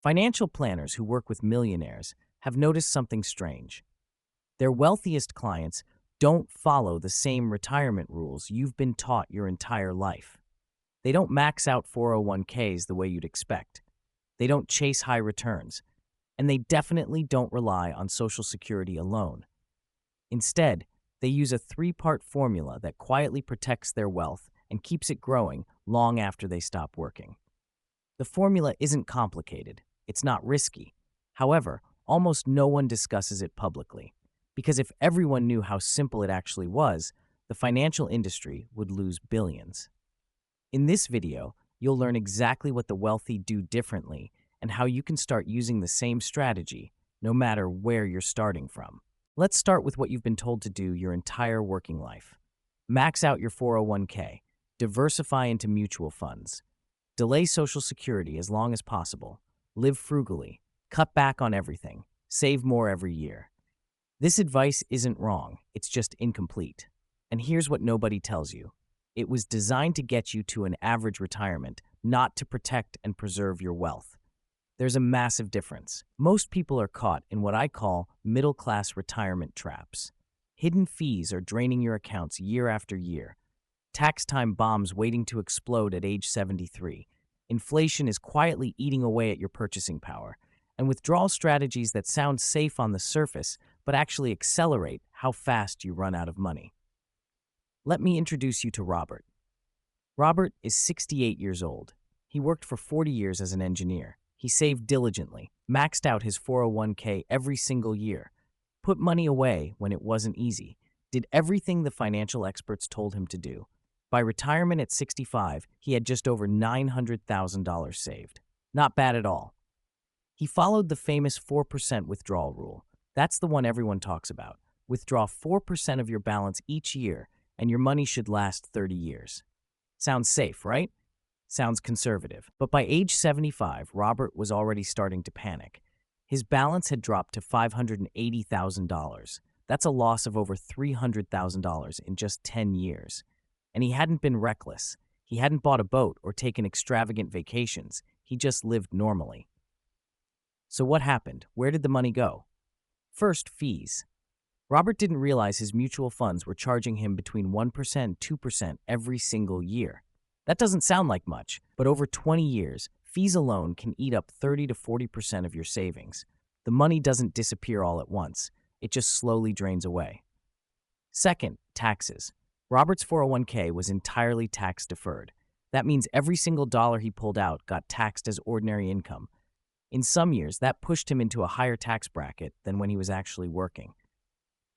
Financial planners who work with millionaires have noticed something strange. Their wealthiest clients don't follow the same retirement rules you've been taught your entire life. They don't max out 401ks the way you'd expect. They don't chase high returns. And they definitely don't rely on Social Security alone. Instead, they use a three-part formula that quietly protects their wealth and keeps it growing long after they stop working. The formula isn't complicated. It's not risky. However, almost no one discusses it publicly, because if everyone knew how simple it actually was, the financial industry would lose billions. In this video, you'll learn exactly what the wealthy do differently and how you can start using the same strategy, no matter where you're starting from. Let's start with what you've been told to do your entire working life. Max out your 401k, diversify into mutual funds, delay Social Security as long as possible, live frugally, cut back on everything, save more every year. This advice isn't wrong, it's just incomplete. And here's what nobody tells you. It was designed to get you to an average retirement, not to protect and preserve your wealth. There's a massive difference. Most people are caught in what I call middle-class retirement traps. Hidden fees are draining your accounts year after year. Tax time bombs waiting to explode at age 73. Inflation is quietly eating away at your purchasing power. And withdrawal strategies that sound safe on the surface, but actually accelerate how fast you run out of money. Let me introduce you to Robert. Robert is 68 years old. He worked for 40 years as an engineer. He saved diligently, maxed out his 401k every single year, put money away when it wasn't easy, did everything the financial experts told him to do. By retirement at 65, he had just over $900,000 saved. Not bad at all. He followed the famous 4% withdrawal rule. That's the one everyone talks about. Withdraw 4% of your balance each year, and your money should last 30 years. Sounds safe, right? Sounds conservative. But by age 75, Robert was already starting to panic. His balance had dropped to $580,000. That's a loss of over $300,000 in just 10 years. And he hadn't been reckless. He hadn't bought a boat or taken extravagant vacations. He just lived normally. So what happened? Where did the money go? First, fees. Robert didn't realize his mutual funds were charging him between 1% and 2% every single year. That doesn't sound like much, but over 20 years, fees alone can eat up 30 to 40% of your savings. The money doesn't disappear all at once. It just slowly drains away. Second, taxes. Robert's 401k was entirely tax deferred. That means every single dollar he pulled out got taxed as ordinary income. In some years, that pushed him into a higher tax bracket than when he was actually working.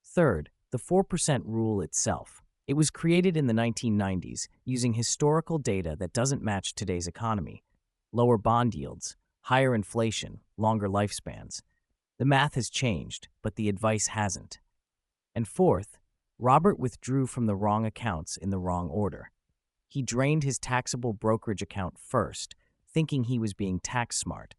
Third, the 4% rule itself. It was created in the 1990s using historical data that doesn't match today's economy. Lower bond yields, higher inflation, longer lifespans. The math has changed, but the advice hasn't. And fourth, Robert withdrew from the wrong accounts in the wrong order. He drained his taxable brokerage account first, thinking he was being tax smart.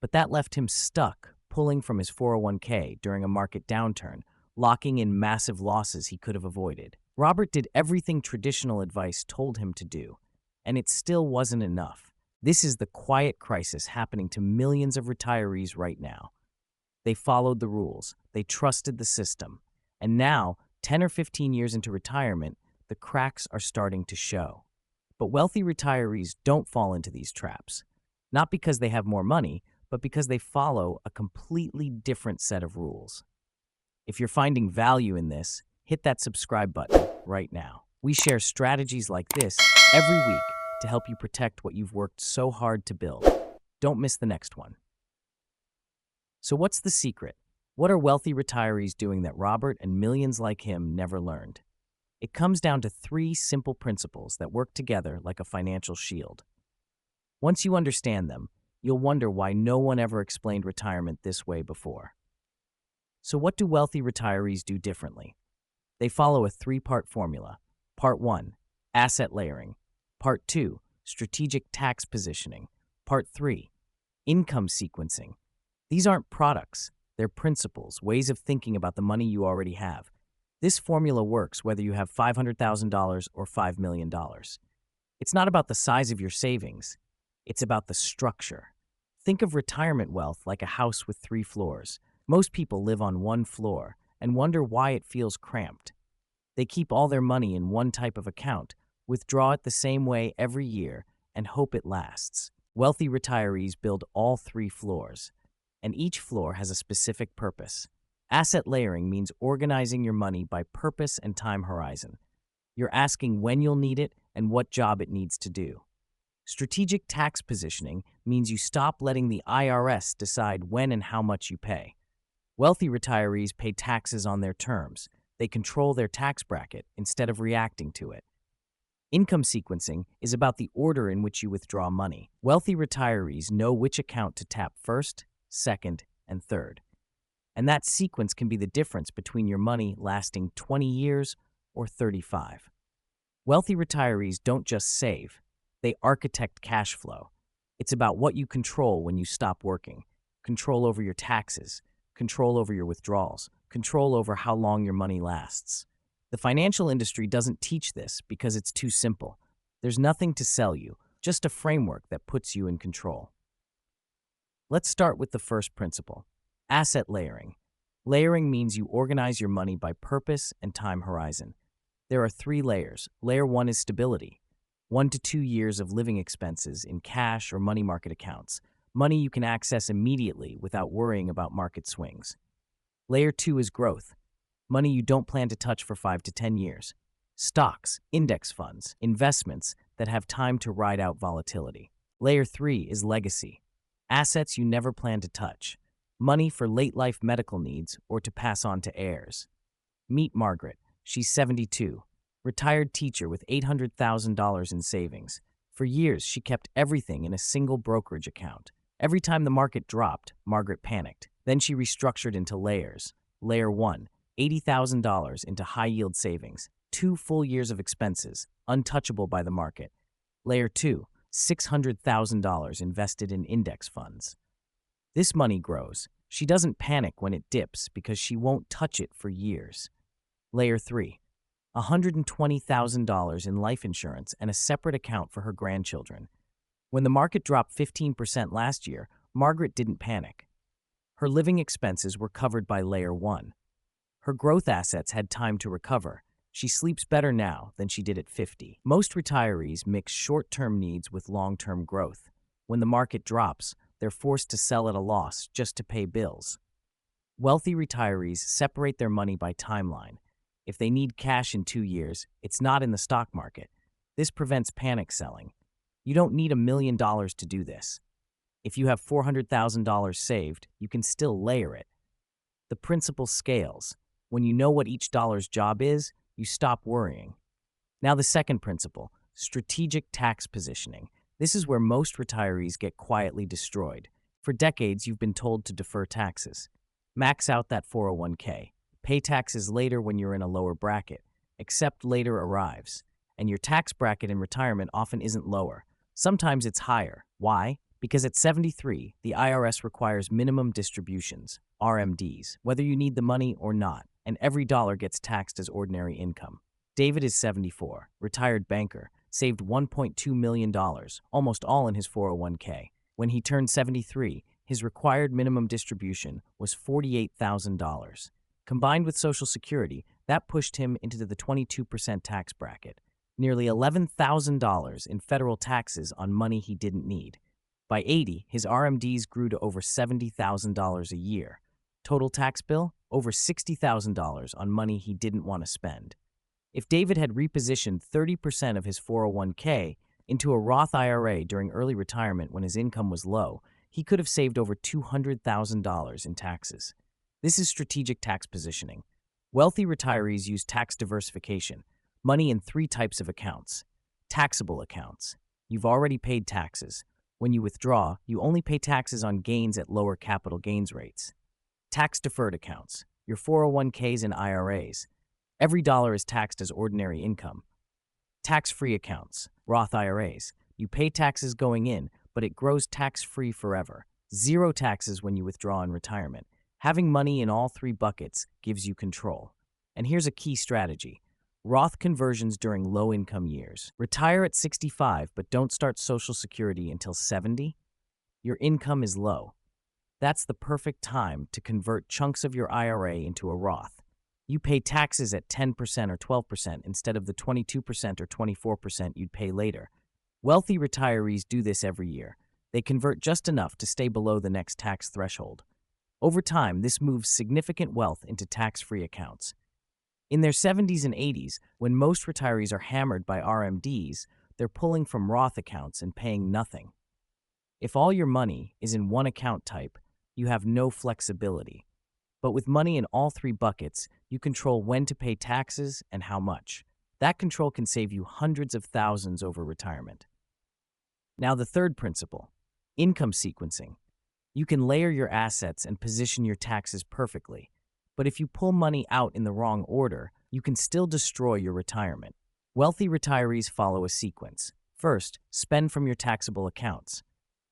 But that left him stuck, pulling from his 401k during a market downturn, locking in massive losses he could have avoided. Robert did everything traditional advice told him to do, and it still wasn't enough. This is the quiet crisis happening to millions of retirees right now. They followed the rules, they trusted the system, and now, 10 or 15 years into retirement, the cracks are starting to show. But wealthy retirees don't fall into these traps, not because they have more money, but because they follow a completely different set of rules. If you're finding value in this, hit that subscribe button right now. We share strategies like this every week to help you protect what you've worked so hard to build. Don't miss the next one. So what's the secret? What are wealthy retirees doing that Robert and millions like him never learned? It comes down to 3 simple principles that work together like a financial shield. Once you understand them, you'll wonder why no one ever explained retirement this way before. So what do wealthy retirees do differently? They follow a 3-part formula. Part 1, asset layering. Part 2, strategic tax positioning. Part 3, income sequencing. These aren't products, they're principles, ways of thinking about the money you already have. This formula works whether you have $500,000 or $5 million. It's not about the size of your savings, it's about the structure. Think of retirement wealth like a house with 3 floors. Most people live on one floor and wonder why it feels cramped. They keep all their money in one type of account, withdraw it the same way every year, and hope it lasts. Wealthy retirees build all 3 floors, and each floor has a specific purpose. Asset layering means organizing your money by purpose and time horizon. You're asking when you'll need it and what job it needs to do. Strategic tax positioning means you stop letting the IRS decide when and how much you pay. Wealthy retirees pay taxes on their terms. They control their tax bracket instead of reacting to it. Income sequencing is about the order in which you withdraw money. Wealthy retirees know which account to tap first, second, and third. And that sequence can be the difference between your money lasting 20 years or 35. Wealthy retirees don't just save, they architect cash flow. It's about what you control when you stop working, control over your taxes, control over your withdrawals, control over how long your money lasts. The financial industry doesn't teach this because it's too simple. There's nothing to sell you, just a framework that puts you in control. Let's start with the first principle, asset layering. Layering means you organize your money by purpose and time horizon. There are 3 layers. Layer 1 is stability, 1 to 2 years of living expenses in cash or money market accounts, money you can access immediately without worrying about market swings. Layer 2 is growth, money you don't plan to touch for 5 to 10 years. Stocks, index funds, investments that have time to ride out volatility. Layer 3 is legacy, assets you never plan to touch, money for late-life medical needs or to pass on to heirs. Meet Margaret. She's 72, retired teacher with $800,000 in savings. For years, she kept everything in a single brokerage account. Every time the market dropped, Margaret panicked. Then she restructured into layers. Layer 1, $80,000 into high-yield savings, 2 full years of expenses, untouchable by the market. Layer 2, $600,000 invested in index funds. This money grows. She doesn't panic when it dips because she won't touch it for years. Layer 3, $120,000 in life insurance and a separate account for her grandchildren. When the market dropped 15% last year, Margaret didn't panic. Her living expenses were covered by Layer 1. Her growth assets had time to recover. She sleeps better now than she did at 50. Most retirees mix short-term needs with long-term growth. When the market drops, they're forced to sell at a loss just to pay bills. Wealthy retirees separate their money by timeline. If they need cash in 2 years, it's not in the stock market. This prevents panic selling. You don't need $1 million to do this. If you have $400,000 saved, you can still layer it. The principle scales. When you know what each dollar's job is, you stop worrying. Now the second principle, strategic tax positioning. This is where most retirees get quietly destroyed. For decades, you've been told to defer taxes. Max out that 401k. Pay taxes later when you're in a lower bracket. Accept later arrives. And your tax bracket in retirement often isn't lower. Sometimes it's higher. Why? Because at 73, the IRS requires minimum distributions, RMDs, whether you need the money or not, and every dollar gets taxed as ordinary income. David is 74, retired banker, saved $1.2 million, almost all in his 401k. When he turned 73, his required minimum distribution was $48,000. Combined with Social Security, that pushed him into the 22% tax bracket, nearly $11,000 in federal taxes on money he didn't need. By 80, his RMDs grew to over $70,000 a year. Total tax bill? Over $60,000 on money he didn't want to spend. If David had repositioned 30% of his 401k into a Roth IRA during early retirement when his income was low, he could have saved over $200,000 in taxes. This is strategic tax positioning. Wealthy retirees use tax diversification, money in 3 types of accounts. Taxable accounts. You've already paid taxes. When you withdraw, you only pay taxes on gains at lower capital gains rates. Tax-deferred accounts. Your 401ks and IRAs. Every dollar is taxed as ordinary income. Tax-free accounts. Roth IRAs. You pay taxes going in, but it grows tax-free forever. 0 taxes when you withdraw in retirement. Having money in all 3 buckets gives you control. And here's a key strategy. Roth conversions during low-income years. Retire at 65, but don't start Social Security until 70. Your income is low. That's the perfect time to convert chunks of your IRA into a Roth. You pay taxes at 10% or 12% instead of the 22% or 24% you'd pay later. Wealthy retirees do this every year. They convert just enough to stay below the next tax threshold. Over time, this moves significant wealth into tax-free accounts. In their 70s and 80s, when most retirees are hammered by RMDs, they're pulling from Roth accounts and paying nothing. If all your money is in one account type, you have no flexibility. But with money in all three buckets, you control when to pay taxes and how much. That control can save you hundreds of thousands over retirement. Now, the third principle, income sequencing. You can layer your assets and position your taxes perfectly. But if you pull money out in the wrong order, you can still destroy your retirement. Wealthy retirees follow a sequence. First, spend from your taxable accounts.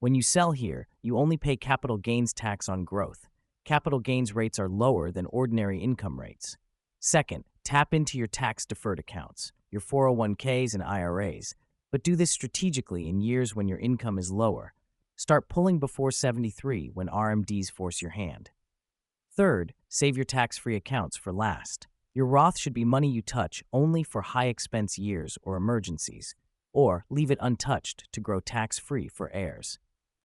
When you sell here, you only pay capital gains tax on growth. Capital gains rates are lower than ordinary income rates. Second, tap into your tax-deferred accounts, your 401ks and IRAs, but do this strategically in years when your income is lower. Start pulling before 73 when RMDs force your hand. Third, save your tax-free accounts for last. Your Roth should be money you touch only for high-expense years or emergencies, or leave it untouched to grow tax-free for heirs.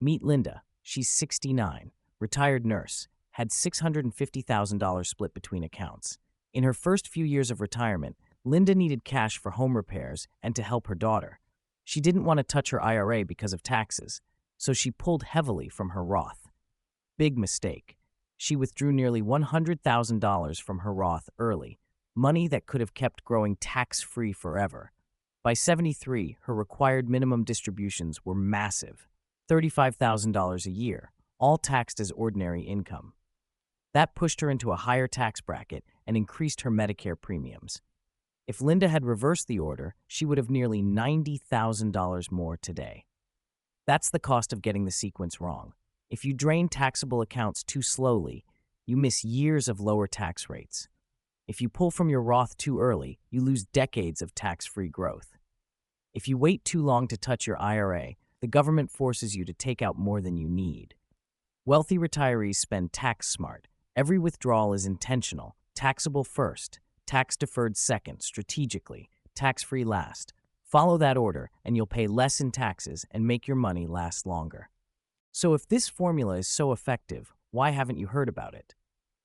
Meet Linda. She's 69, retired nurse, had $650,000 split between accounts. In her first few years of retirement, Linda needed cash for home repairs and to help her daughter. She didn't want to touch her IRA because of taxes, so she pulled heavily from her Roth. Big mistake. She withdrew nearly $100,000 from her Roth early, money that could have kept growing tax-free forever. By 73, her required minimum distributions were massive, $35,000 a year, all taxed as ordinary income. That pushed her into a higher tax bracket and increased her Medicare premiums. If Linda had reversed the order, she would have nearly $90,000 more today. That's the cost of getting the sequence wrong. If you drain taxable accounts too slowly, you miss years of lower tax rates. If you pull from your Roth too early, you lose decades of tax-free growth. If you wait too long to touch your IRA, the government forces you to take out more than you need. Wealthy retirees spend tax smart. Every withdrawal is intentional, taxable first, tax-deferred second, strategically, tax-free last. Follow that order, and you'll pay less in taxes and make your money last longer. So if this formula is so effective, why haven't you heard about it?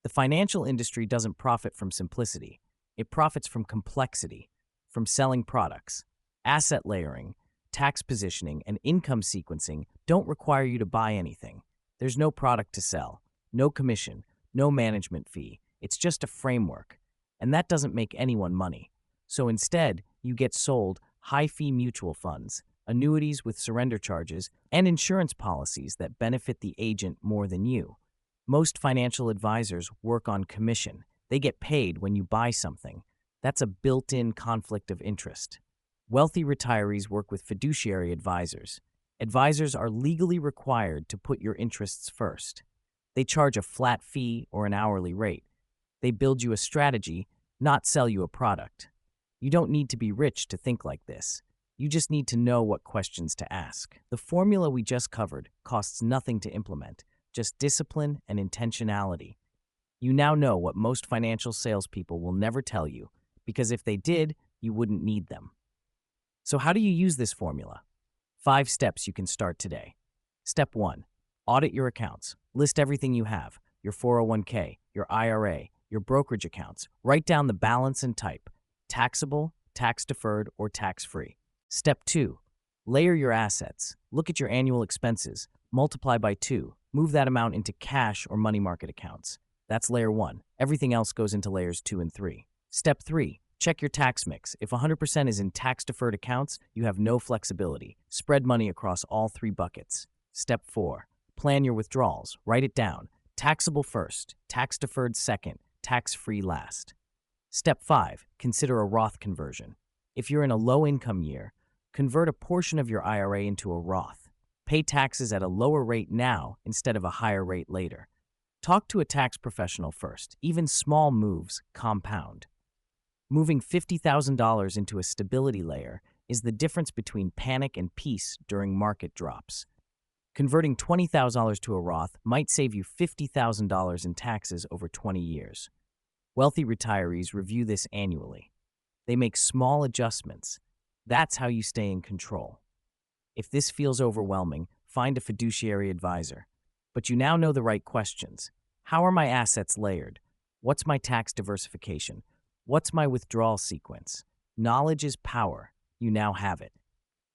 The financial industry doesn't profit from simplicity. It profits from complexity, from selling products. Asset layering, tax positioning, and income sequencing don't require you to buy anything. There's no product to sell, no commission, no management fee. It's just a framework. And that doesn't make anyone money. So instead, you get sold high-fee mutual funds, annuities with surrender charges, and insurance policies that benefit the agent more than you. Most financial advisors work on commission. They get paid when you buy something. That's a built-in conflict of interest. Wealthy retirees work with fiduciary advisors. Advisors are legally required to put your interests first. They charge a flat fee or an hourly rate. They build you a strategy, not sell you a product. You don't need to be rich to think like this. You just need to know what questions to ask. The formula we just covered costs nothing to implement, just discipline and intentionality. You now know what most financial salespeople will never tell you, because if they did, you wouldn't need them. So how do you use this formula? 5 steps you can start today. Step 1. Audit your accounts. List everything you have, your 401k, your IRA, your brokerage accounts. Write down the balance and type, taxable, tax-deferred, or tax-free. Step 2. Layer your assets. Look at your annual expenses. Multiply by 2. Move that amount into cash or money market accounts. That's layer 1. Everything else goes into layers 2 and 3. Step 3. Check your tax mix. If 100% is in tax-deferred accounts, you have no flexibility. Spread money across all 3 buckets. Step 4. Plan your withdrawals. Write it down. Taxable first, tax-deferred second, tax-free last. Step 5. Consider a Roth conversion. If you're in a low-income year, convert a portion of your IRA into a Roth. Pay taxes at a lower rate now instead of a higher rate later. Talk to a tax professional first. Even small moves compound. Moving $50,000 into a stability layer is the difference between panic and peace during market drops. Converting $20,000 to a Roth might save you $50,000 in taxes over 20 years. Wealthy retirees review this annually. They make small adjustments. That's how you stay in control. If this feels overwhelming, find a fiduciary advisor. But you now know the right questions. How are my assets layered? What's my tax diversification? What's my withdrawal sequence? Knowledge is power. You now have it.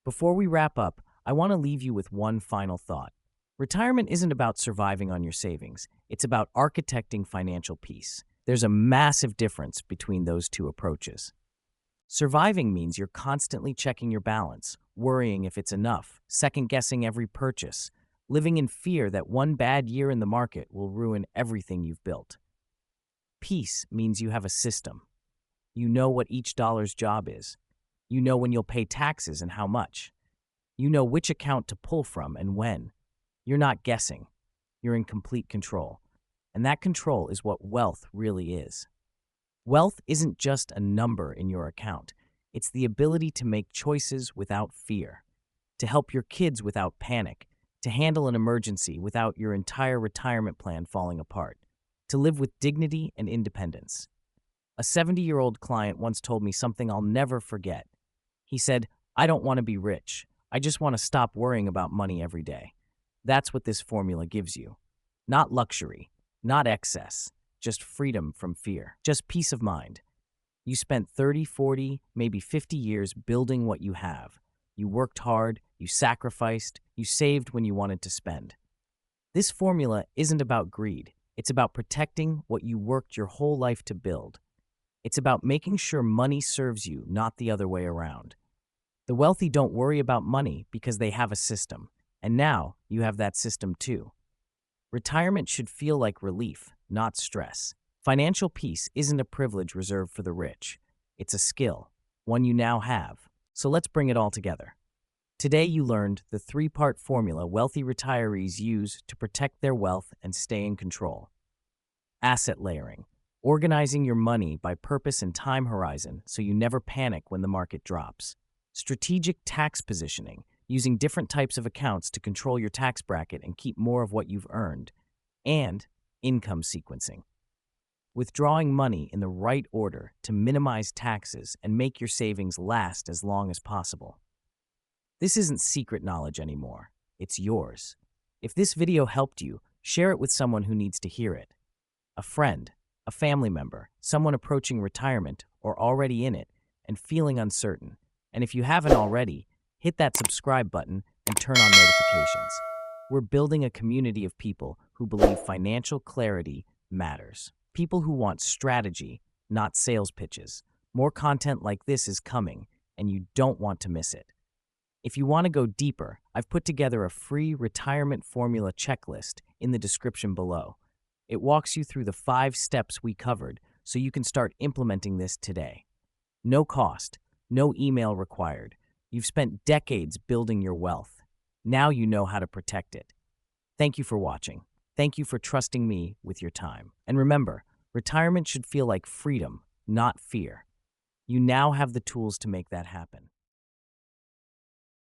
Before we wrap up, I want to leave you with one final thought. Retirement isn't about surviving on your savings. It's about architecting financial peace. There's a massive difference between those two approaches. Surviving means you're constantly checking your balance, worrying if it's enough, second-guessing every purchase, living in fear that one bad year in the market will ruin everything you've built. Peace means you have a system. You know what each dollar's job is. You know when you'll pay taxes and how much. You know which account to pull from and when. You're not guessing. You're in complete control. And that control is what wealth really is. Wealth isn't just a number in your account. It's the ability to make choices without fear, to help your kids without panic, to handle an emergency without your entire retirement plan falling apart, to live with dignity and independence. A 70-year-old client once told me something I'll never forget. He said, "I don't want to be rich. I just want to stop worrying about money every day." That's what this formula gives you. Not luxury, not excess, just freedom from fear, just peace of mind. You spent 30, 40, maybe 50 years building what you have. You worked hard, you sacrificed, you saved when you wanted to spend. This formula isn't about greed. It's about protecting what you worked your whole life to build. It's about making sure money serves you, not the other way around. The wealthy don't worry about money because they have a system, and now you have that system too. Retirement should feel like relief, not stress. Financial peace isn't a privilege reserved for the rich. It's a skill, one you now have. So let's bring it all together. Today you learned the three-part formula wealthy retirees use to protect their wealth and stay in control. Asset layering, organizing your money by purpose and time horizon so you never panic when the market drops. Strategic tax positioning, using different types of accounts to control your tax bracket and keep more of what you've earned. And income sequencing, withdrawing money in the right order to minimize taxes and make your savings last as long as possible. This isn't secret knowledge anymore. It's yours. If this video helped you, share it with someone who needs to hear it. A friend, a family member, someone approaching retirement or already in it and feeling uncertain. And if you haven't already, hit that subscribe button and turn on notifications. We're building a community of people who believe financial clarity matters. People who want strategy, not sales pitches. More content like this is coming, and you don't want to miss it. If you want to go deeper, I've put together a free retirement formula checklist in the description below. It walks you through the 5 steps we covered so you can start implementing this today. No cost, no email required. You've spent decades building your wealth. Now you know how to protect it. Thank you for watching. Thank you for trusting me with your time. And remember, retirement should feel like freedom, not fear. You now have the tools to make that happen.